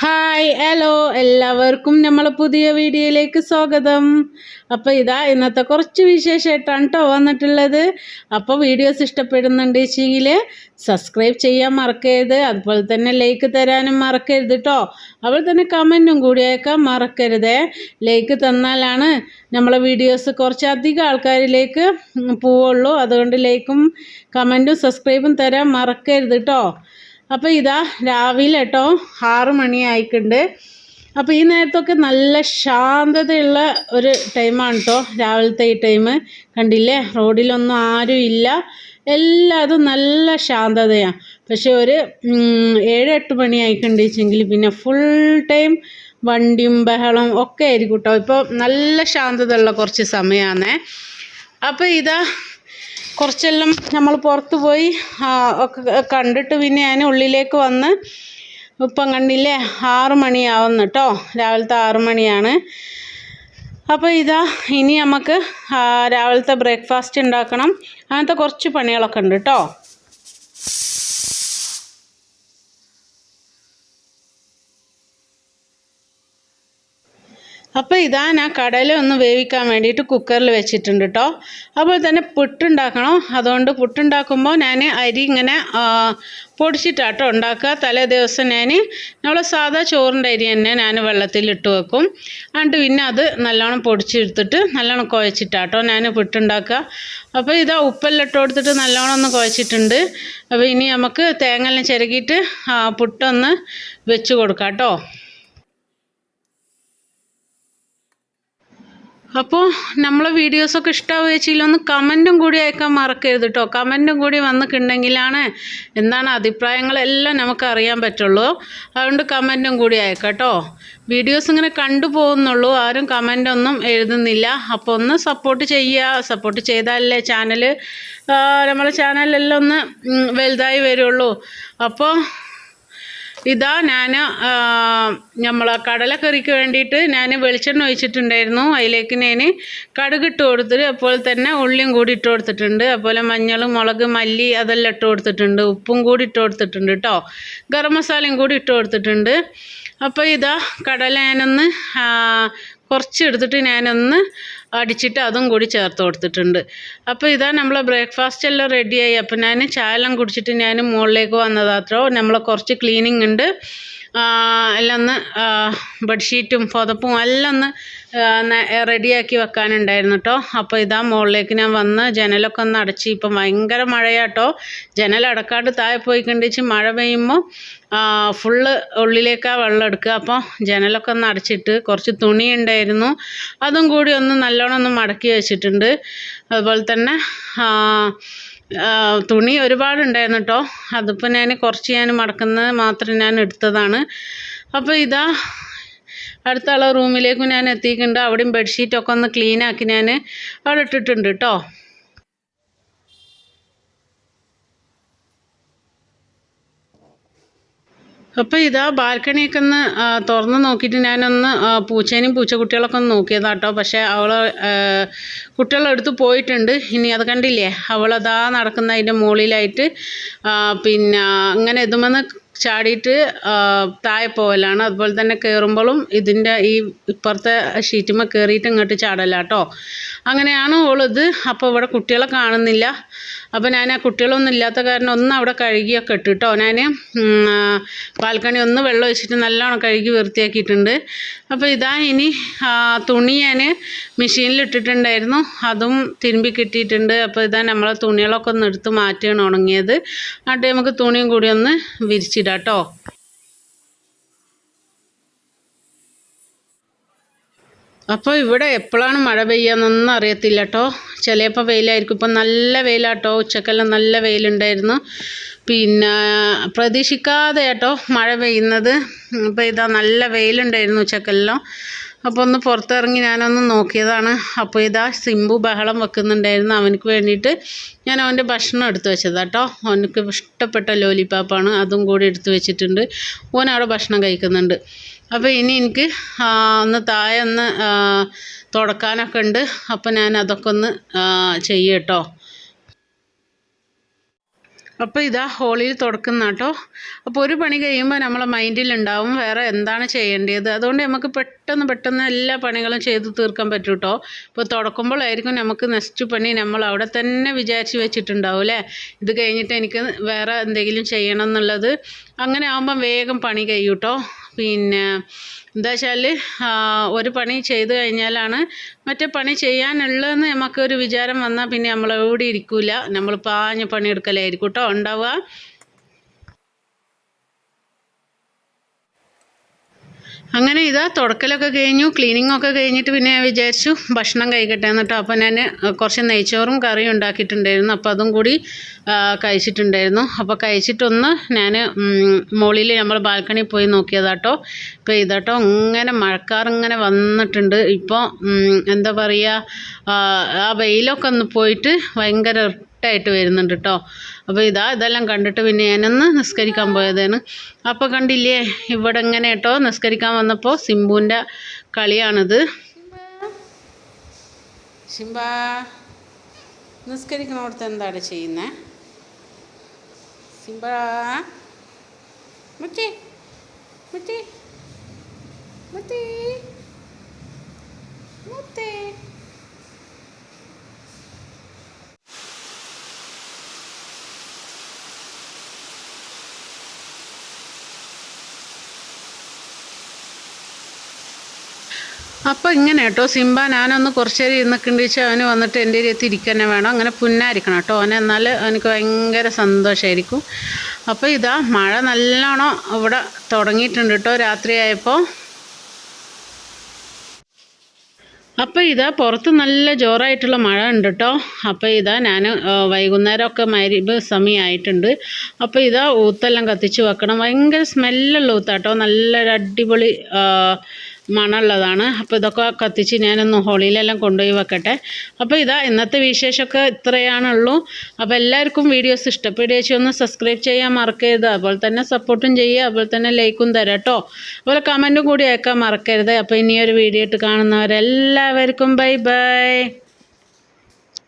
Hi hello എല്ലാവർക്കും നമ്മളെ പുതിയ വീഡിയോയിലേക്ക് സ്വാഗതം. അപ്പോൾ ഇതാ ഇന്നത്തെ കുറച്ച് വിശേഷമായിട്ടാണ് കേട്ടോ വന്നിട്ടുള്ളത്. അപ്പോൾ വീഡിയോസ് ഇഷ്ടപ്പെടുന്നുണ്ടെങ്കിൽ സബ്സ്ക്രൈബ് ചെയ്യാൻ മറക്കരുത്, അതുപോലെ തന്നെ ലൈക്ക് തരാനും മറക്കരുത് കേട്ടോ. അതുപോലെ തന്നെ കമൻറ്റും കൂടി അയക്കാൻ മറക്കരുത്. ലൈക്ക് തന്നാലാണ് നമ്മളെ വീഡിയോസ് കുറച്ചധികം ആൾക്കാരിലേക്ക് പോവുള്ളൂ. അതുകൊണ്ട് ലൈക്കും കമൻറ്റും സബ്സ്ക്രൈബും തരാൻ മറക്കരുത് കേട്ടോ. അപ്പോൾ ഇതാ രാവിലെ കേട്ടോ 6 മണിയായിട്ടുണ്ട്. അപ്പോൾ ഈ നേരത്തൊക്കെ നല്ല ശാന്തതയുള്ള ഒരു ടൈമാണ് കേട്ടോ രാവിലത്തെ ഈ ടൈം. കണ്ടില്ലേ, റോഡിലൊന്നും ആരും ഇല്ല, എല്ലാതും നല്ല ശാന്തതയാണ്. പക്ഷെ ഒരു 7-8 മണിയായിക്കൊണ്ടിച്ചെങ്കിൽ പിന്നെ ഫുൾ ടൈം വണ്ടിയും ബഹളം ഒക്കെ ആയിരിക്കും കേട്ടോ. ഇപ്പോൾ നല്ല ശാന്തത ഉള്ള കുറച്ച് സമയമാണ്. അപ്പോൾ ഇതാ കുറച്ചെല്ലാം നമ്മൾ പുറത്ത് പോയി ഒക്കെ കണ്ടിട്ട് പിന്നെ ഞാൻ ഉള്ളിലേക്ക് വന്ന് ഇപ്പം കണ്ടില്ലേ 6 മണിയാവുന്നു കേട്ടോ. രാവിലത്തെ 6 മണിയാണ്. അപ്പോൾ ഇതാ ഇനി നമുക്ക് രാവിലത്തെ ബ്രേക്ക്ഫാസ്റ്റ് ഉണ്ടാക്കണം. അങ്ങനത്തെ കുറച്ച് പണികളൊക്കെ ഉണ്ട് കേട്ടോ. അപ്പോൾ ഇതാ ഞാൻ കടല ഒന്ന് വേവിക്കാൻ വേണ്ടിയിട്ട് കുക്കറിൽ വെച്ചിട്ടുണ്ട് കേട്ടോ. അപ്പോൾ തന്നെ പുട്ടുണ്ടാക്കണം. അതുകൊണ്ട് പുട്ടുണ്ടാക്കുമ്പോൾ ഞാൻ അരി ഇങ്ങനെ പൊടിച്ചിട്ടാട്ടോ ഉണ്ടാക്കുക. തലേ ദിവസം നമ്മൾ സാധാ ചോറിൻ്റെ അരി തന്നെ ഞാൻ വെള്ളത്തിലിട്ട് വെക്കും. എന്നിട്ട് പിന്നെ അത് നല്ലോണം പൊടിച്ചെടുത്തിട്ട് നല്ലോണം കുഴച്ചിട്ടാട്ടോ ഞാൻ പുട്ടുണ്ടാക്കുക. അപ്പോൾ ഇതാ ഉപ്പെല്ലാം ഇട്ട് കൊടുത്തിട്ട് നല്ലോണം ഒന്ന് കുഴച്ചിട്ടുണ്ട്. അപ്പോൾ ഇനി നമുക്ക് തേങ്ങയെല്ലാം ചിരകിയിട്ട് പുട്ടൊന്ന് വെച്ച് കൊടുക്കാം കേട്ടോ. അപ്പോൾ നമ്മളെ വീഡിയോസൊക്കെ ഇഷ്ടമാവുകയെങ്കിൽ ഒന്ന് കമൻറ്റും കൂടി അയക്കാൻ മറക്കരുത് കേട്ടോ. കമൻറ്റും കൂടി വന്നിട്ടുണ്ടെങ്കിലാണ് എന്താണ് അഭിപ്രായങ്ങളെല്ലാം നമുക്ക് അറിയാൻ പറ്റുള്ളൂ. അതുകൊണ്ട് കമൻറ്റും കൂടി അയക്കാം കേട്ടോ. വീഡിയോസ് ഇങ്ങനെ കണ്ടു പോകുന്നുള്ളൂ, ആരും കമൻറ്റൊന്നും എഴുതുന്നില്ല. അപ്പോൾ ഒന്ന് സപ്പോർട്ട് ചെയ്യുക. സപ്പോർട്ട് ചെയ്താലല്ലേ നമ്മളെ ചാനലെല്ലാം ഒന്ന് വലുതായി വരുള്ളൂ. അപ്പോൾ ഇതാ ഞാൻ നമ്മളെ കടലക്കറിക്ക് വേണ്ടിയിട്ട് ഞാൻ വെളിച്ചെണ്ണ ഒഴിച്ചിട്ടുണ്ടായിരുന്നു. അതിലേക്ക് ഞാൻ കടുകിട്ട് കൊടുത്തിട്ട് അതുപോലെ തന്നെ ഉള്ളിയും കൂടി ഇട്ട് കൊടുത്തിട്ടുണ്ട്. അതുപോലെ മഞ്ഞൾ, മുളക്, മല്ലി അതെല്ലാം ഇട്ട് കൊടുത്തിട്ടുണ്ട്. ഉപ്പും കൂടി ഇട്ട് കൊടുത്തിട്ടുണ്ട് കേട്ടോ. ഗരം മസാലയും കൂടി ഇട്ട് കൊടുത്തിട്ടുണ്ട്. അപ്പോൾ ഇതാ കടല ഞാനൊന്ന് കുറച്ചെടുത്തിട്ട് ഞാനൊന്ന് അടിച്ചിട്ട് അതും കൂടി ചേർത്ത് കൊടുത്തിട്ടുണ്ട്. അപ്പോൾ ഇതാ നമ്മളെ ബ്രേക്ക്ഫാസ്റ്റ് എല്ലാം റെഡിയായി. അപ്പോൾ ഞാൻ ചായ എല്ലാം കുടിച്ചിട്ട് ഞാൻ മുകളിലേക്ക് വന്നതാത്രോ. നമ്മളെ കുറച്ച് ക്ലീനിങ് ഉണ്ട്. എല്ലാം ഒന്ന് ബെഡ്ഷീറ്റും പുതപ്പും എല്ലാം ഒന്ന് റെഡിയാക്കി വെക്കാനുണ്ടായിരുന്നു കേട്ടോ. അപ്പോൾ ഇതാ മുകളിലേക്ക് ഞാൻ വന്ന് ജനലൊക്കെ ഒന്ന് അടച്ച്. ഇപ്പം ഭയങ്കര മഴയാട്ടോ. ജനലടക്കാണ്ട് താഴെ പോയി കണ്ടിച്ച് മഴ പെയ്യുമ്പോൾ ഫുള്ള് ഉള്ളിലേക്കാണ് വെള്ളം എടുക്കുക. അപ്പോൾ ജനലൊക്കെ ഒന്ന് അടച്ചിട്ട് കുറച്ച് തുണി ഉണ്ടായിരുന്നു, അതും കൂടി ഒന്ന് നല്ലോണം ഒന്ന് മടക്കി വെച്ചിട്ടുണ്ട്. അതുപോലെ തന്നെ തുണി ഒരുപാടുണ്ടായിരുന്നു കേട്ടോ. അതിപ്പോൾ ഞാൻ മടക്കുന്നത് മാത്രം ഞാൻ എടുത്തതാണ്. അപ്പോൾ ഇതാ അടുത്തുള്ള റൂമിലേക്കും ഞാൻ എത്തിയിട്ടുണ്ട്. അവിടെയും ബെഡ്ഷീറ്റൊക്കെ ഒന്ന് ക്ലീനാക്കി ഞാൻ അവിടെ ഇട്ടിട്ടുണ്ട് കേട്ടോ. അപ്പോൾ ഇതാ ബാൽക്കണിയൊക്കെ ഒന്ന് തുറന്ന് നോക്കിയിട്ട് ഞാനൊന്ന് പൂച്ചേനെയും പൂച്ചക്കുട്ടികളൊക്കെ ഒന്ന് നോക്കിയതാട്ടോ. പക്ഷേ കുട്ടികളെടുത്ത് പോയിട്ടുണ്ട്. ഇനി അത് കണ്ടില്ലേ, അവളതാ നടക്കുന്ന അതിൻ്റെ മുകളിലായിട്ട് പിന്നെ അങ്ങനെ ഇതുമെന്ന് ചാടിയിട്ട് താഴെ പോവലാണ്. അതുപോലെ തന്നെ കയറുമ്പോഴും ഇതിൻ്റെ ഈ ഇപ്പുറത്തെ ഷീറ്റുമ്മ കയറിയിട്ട് ഇങ്ങോട്ട് ചാടലാട്ടോ. അങ്ങനെയാണ് ഓളിത്. അപ്പോൾ ഇവിടെ കുട്ടികളെ കാണുന്നില്ല. അപ്പോൾ ഞാൻ ആ കുട്ടികളൊന്നും ഇല്ലാത്ത കാരണം ഒന്ന് അവിടെ കഴുകിയൊക്കെ ഇട്ടു കേട്ടോ. ഞാൻ ബാൽക്കണി ഒന്ന് വെള്ളം ഒഴിച്ചിട്ട് നല്ലോണം കഴുകി വൃത്തിയാക്കിയിട്ടുണ്ട്. അപ്പോൾ ഇതാ ഇനി തുണി ഞാൻ മെഷീനിൽ ഇട്ടിട്ടുണ്ടായിരുന്നു, അതും തിരുമ്പി കിട്ടിയിട്ടുണ്ട്. അപ്പോൾ ഇതാ നമ്മളെ തുണികളൊക്കെ ഒന്ന് എടുത്ത് മാറ്റിയാണ് ഉണങ്ങിയത്. എന്നിട്ട് നമുക്ക് തുണിയും കൂടി ഒന്ന് വിരിച്ചിടാം കേട്ടോ. അപ്പോൾ ഇവിടെ എപ്പോഴാണ് മഴ പെയ്യാന്നൊന്നും അറിയത്തില്ല കേട്ടോ. ചിലപ്പോൾ വെയിലായിരിക്കും. ഇപ്പം നല്ല വെയിലാട്ടോ. ഉച്ചക്കെല്ലാം നല്ല വെയിലുണ്ടായിരുന്നു. പിന്നെ പ്രതീക്ഷിക്കാതെ കേട്ടോ മഴ പെയ്യുന്നത്. അപ്പോൾ ഇതാ നല്ല വെയിലുണ്ടായിരുന്നു ഉച്ചക്കെല്ലാം. അപ്പോൾ ഒന്ന് പുറത്തിറങ്ങി ഞാനൊന്ന് നോക്കിയതാണ്. അപ്പോൾ ഇതാ സിംബു ബഹളം വെക്കുന്നുണ്ടായിരുന്നു. അവനക്ക് വേണ്ടിയിട്ട് ഞാൻ അവൻ്റെ ഭക്ഷണം എടുത്തു വെച്ചതാണ് കേട്ടോ. അവനക്ക് ഇഷ്ടപ്പെട്ട ലോലിപ്പാപ്പാണ്, അതും കൂടി എടുത്തു വെച്ചിട്ടുണ്ട്. ഓൻ അവിടെ ഭക്ഷണം കഴിക്കുന്നുണ്ട്. അപ്പോൾ ഇനി എനിക്ക് ഒന്ന് താഴെ ഒന്ന് തുടക്കാനൊക്കെ ഉണ്ട്. അപ്പോൾ ഞാൻ അതൊക്കെ ഒന്ന് ചെയ്യും കേട്ടോ. അപ്പോൾ ഇതാ ഹോളിൽ തുടക്കുന്ന കേട്ടോ. അപ്പോൾ ഒരു പണി കഴിയുമ്പോൾ നമ്മളെ മൈൻഡിലുണ്ടാവും വേറെ എന്താണ് ചെയ്യേണ്ടത്. അതുകൊണ്ട് നമുക്ക് പെട്ടെന്ന് എല്ലാ പണികളും ചെയ്ത് തീർക്കാൻ പറ്റും കേട്ടോ. ഇപ്പോൾ തുടക്കുമ്പോഴായിരിക്കും നമുക്ക് നെക്സ്റ്റ് പണി നമ്മൾ അവിടെ തന്നെ വിചാരിച്ച് വെച്ചിട്ടുണ്ടാവും അല്ലേ, ഇത് കഴിഞ്ഞിട്ട് എനിക്ക് വേറെ എന്തെങ്കിലും ചെയ്യണം എന്നുള്ളത്. അങ്ങനെ ആകുമ്പം വേഗം പണി കഴിയും കേട്ടോ. പിന്നെ എന്താ വെച്ചാൽ ഒരു പണി ചെയ്ത് കഴിഞ്ഞാലാണ് മറ്റേ പണി ചെയ്യാനുള്ളതെന്ന് നമുക്കൊരു വിചാരം വന്നാൽ പിന്നെ നമ്മളെവിടെ ഇരിക്കില്ല, നമ്മൾ പാഞ്ഞ് പണിയെടുക്കലായിരിക്കും കേട്ടോ ഉണ്ടാവുക. അങ്ങനെ ഇതാ തുടക്കലൊക്കെ കഴിഞ്ഞു, ക്ലീനിങ്ങൊക്കെ കഴിഞ്ഞിട്ട് പിന്നെ ഞാൻ വിചാരിച്ചു ഭക്ഷണം കഴിക്കട്ടെ എന്നിട്ടോ. അപ്പോൾ ഞാൻ കുറച്ച് നെയ്ച്ചോറും കറിയും ഉണ്ടാക്കിയിട്ടുണ്ടായിരുന്നു. അപ്പോൾ അതും കൂടി കഴിച്ചിട്ടുണ്ടായിരുന്നു. അപ്പോൾ കഴിച്ചിട്ടൊന്ന് ഞാൻ മുകളിൽ നമ്മൾ ബാൽക്കണിയിൽ പോയി നോക്കിയതാട്ടോ. ഇപ്പോൾ ഇതാട്ടോ ഇങ്ങനെ മഴക്കാറിങ്ങനെ വന്നിട്ടുണ്ട്. ഇപ്പോൾ എന്താ പറയുക, ആ വെയിലൊക്കെ ഒന്ന് പോയിട്ട് ഭയങ്കര ായിട്ട് വരുന്നുണ്ട് കേട്ടോ. അപ്പോൾ ഇതെല്ലാം കണ്ടിട്ട് പിന്നെ ഞാനൊന്ന് നിസ്കരിക്കാൻ പോയതാണ്. അപ്പോൾ കണ്ടില്ലേ ഇവിടെ ഇങ്ങനെ കേട്ടോ നിസ്കരിക്കാൻ വന്നപ്പോൾ സിംബുവിൻ്റെ കളിയാണിത്. സിംബ നിസ്കരിക്കണോടത്ത് എന്താണ് ചെയ്യുന്നത്? സിംബ മുത്തി മുത്തി മുത്തി മുത്തി. അപ്പോൾ ഇങ്ങനെ കേട്ടോ സിംബ ഞാനൊന്ന് കുറച്ച് നേരം ഇരുന്നിട്ടുണ്ട് വെച്ചാൽ അവന് വന്നിട്ട് എൻ്റെ അടുത്ത് ഇരിക്കുക തന്നെ വേണം. അങ്ങനെ പുന്നായിരിക്കണം കേട്ടോ അവന്, എന്നാൽ എനിക്ക് ഭയങ്കര സന്തോഷമായിരിക്കും. അപ്പോൾ മഴ നല്ലോണം ഇവിടെ തുടങ്ങിയിട്ടുണ്ട് കേട്ടോ രാത്രിയായപ്പോൾ. അപ്പോൾ പുറത്ത് നല്ല ജോറായിട്ടുള്ള മഴ ഉണ്ട് കേട്ടോ. അപ്പോൾ ഞാൻ വൈകുന്നേരമൊക്കെ മഗ്‌രിബ് സമയമായിട്ടുണ്ട്. അപ്പോൾ ഊത്തെല്ലാം കത്തിച്ച് വെക്കണം. ഭയങ്കര സ്മെല്ലുള്ള ഊത്താട്ടോ, നല്ലൊരു അടിപൊളി മണമുള്ളതാണ്. അപ്പോൾ ഇതൊക്കെ കത്തിച്ച് ഞാനൊന്ന് ഹോളിയിലെല്ലാം കൊണ്ടുപോയി വെക്കട്ടെ. അപ്പോൾ ഇന്നത്തെ വിശേഷമൊക്കെ ഇത്രയാണുള്ളൂ. അപ്പോൾ എല്ലാവർക്കും വീഡിയോസ് ഇഷ്ടപ്പെടുകയെന്ന് ഒന്ന് സബ്സ്ക്രൈബ് ചെയ്യാൻ മറക്കരുത്. അതുപോലെ തന്നെ സപ്പോർട്ടും ചെയ്യുക, അതുപോലെ തന്നെ ലൈക്കും തരാം കേട്ടോ. അതുപോലെ കമൻറ്റും കൂടി അയക്കാൻ മറക്കരുത്. അപ്പോൾ ഇനിയൊരു വീഡിയോ ഇട്ട് കാണുന്നവരെല്ലാവർക്കും ബൈ ബൈ.